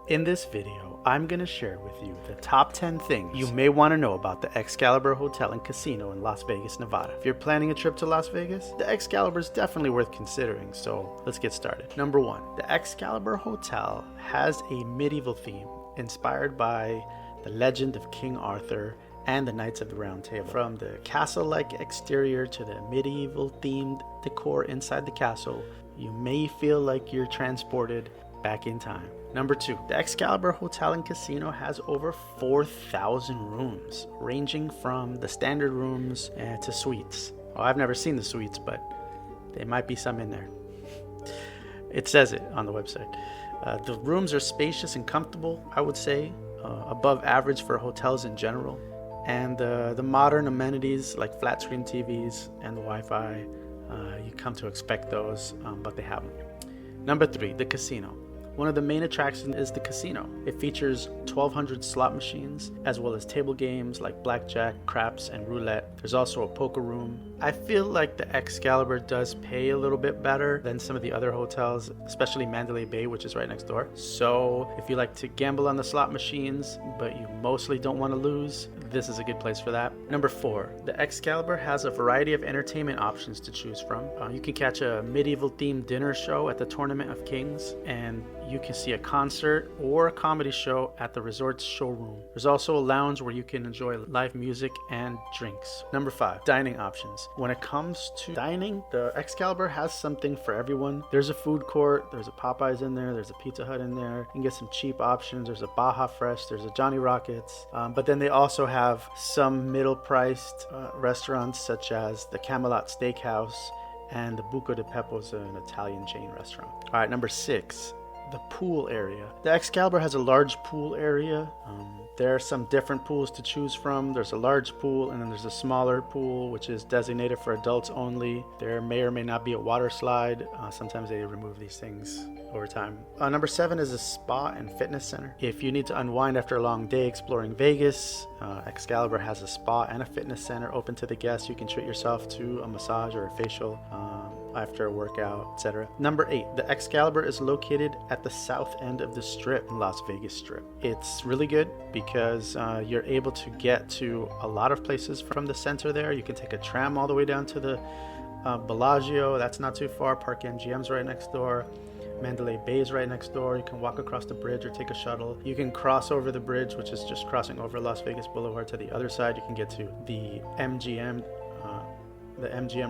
In this video, I'm going to share with you the top 10 things you may want to know about the Excalibur Hotel and Casino in Las Vegas, Nevada. If you're planning a trip to Las Vegas, the Excalibur is definitely worth considering, so let's get started. Number 1. The Excalibur Hotel has a medieval theme inspired by the legend of King Arthur and the Knights of the Round Table. From the castle-like exterior to the medieval-themed decor inside the castle, you may feel like you're transported back in time. Number 2, the Excalibur Hotel and Casino has over 4,000 rooms, ranging from the standard rooms to suites. Oh, I've never seen the suites, but there might be some in there. It says it on the website. The rooms are spacious and comfortable, I would say, above average for hotels in general. And the modern amenities like flat screen TVs and the Wi-Fi, you come to expect those, but they have them. Number 3, the casino. One of the main attractions is the casino. It features 1,200 slot machines, as well as table games like blackjack, craps, and roulette. There's also a poker room. I feel like the Excalibur does pay a little bit better than some of the other hotels, especially Mandalay Bay, which is right next door. So if you like to gamble on the slot machines, but you mostly don't want to lose, this is a good place for that. Number 4, the Excalibur has a variety of entertainment options to choose from. You can catch a medieval-themed dinner show at the Tournament of Kings, and you can see a concert or a comedy show at the resort's showroom. There's also a lounge where you can enjoy live music and drinks. Number 5, dining options. When it comes to dining, the Excalibur has something for everyone. There's a food court, there's a Popeyes in there, there's a Pizza Hut in there. You can get some cheap options. There's a Baja Fresh, there's a Johnny Rockets. But then they also have some middle-priced restaurants such as the Camelot Steakhouse and the Buco di Beppo's, an Italian chain restaurant. All right, number 6. The pool area. The Excalibur has a large pool area. There are some different pools to choose from. There's a large pool and then there's a smaller pool which is designated for adults only. There may or may not be a water slide. Sometimes they remove these things over time. Number 7 is a spa and fitness center. If you need to unwind after a long day exploring Vegas, Excalibur has a spa and a fitness center open to the guests. You can treat yourself to a massage or a facial after a workout, etc. Number 8, the Excalibur is located at the south end of the Strip, in Las Vegas Strip. It's really good because you're able to get to a lot of places from the center there. You can take a tram all the way down to the Bellagio. That's not too far. Park MGM's right next door. Mandalay Bay is right next door. You can walk across the bridge or take a shuttle. You can cross over the bridge, which is just crossing over Las Vegas Boulevard to the other side. You can get to the MGM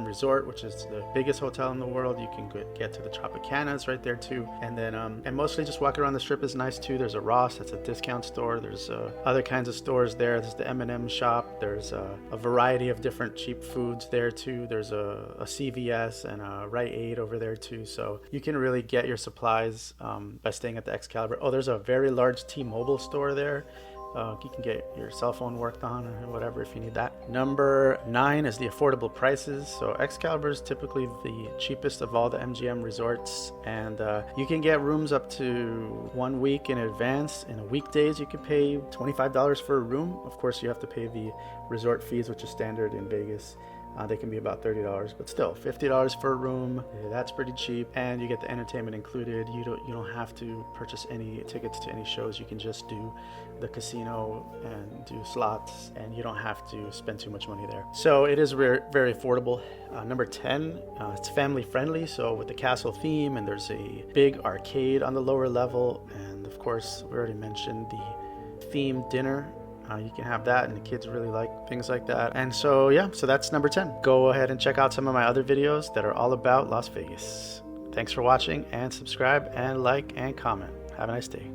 Resort, which is the biggest hotel in the world. You can get to the Tropicana's right there too. And then and mostly just walking around the Strip is nice too. There's a Ross, that's a discount store. There's other kinds of stores there. There's the M&M shop. There's a variety of different cheap foods there too. There's a CVS and a Rite Aid over there too. So you can really get your supplies by staying at the Excalibur. Oh, there's a very large T-Mobile store there. You can get your cell phone worked on or whatever if you need that. Number 9 is the affordable prices. So Excalibur is typically the cheapest of all the MGM resorts, and you can get rooms up to 1 week in advance. In the weekdays, you can pay $25 for a room. Of course, you have to pay the resort fees, which is standard in Vegas. They can be about $30, but still $50 for a room. That's pretty cheap, and you get the entertainment included. You don't have to purchase any tickets to any shows. You can just do the casino and do slots, and you don't have to spend too much money there. So it is very affordable. Number 10, it's family friendly. So with the castle theme, and there's a big arcade on the lower level, and of course we already mentioned the themed dinner. You can have that, and the kids really like things like that. And so yeah, so that's number 10. Go ahead and check out some of my other videos that are all about Las Vegas. Thanks for watching, and subscribe and like and comment. Have a nice day.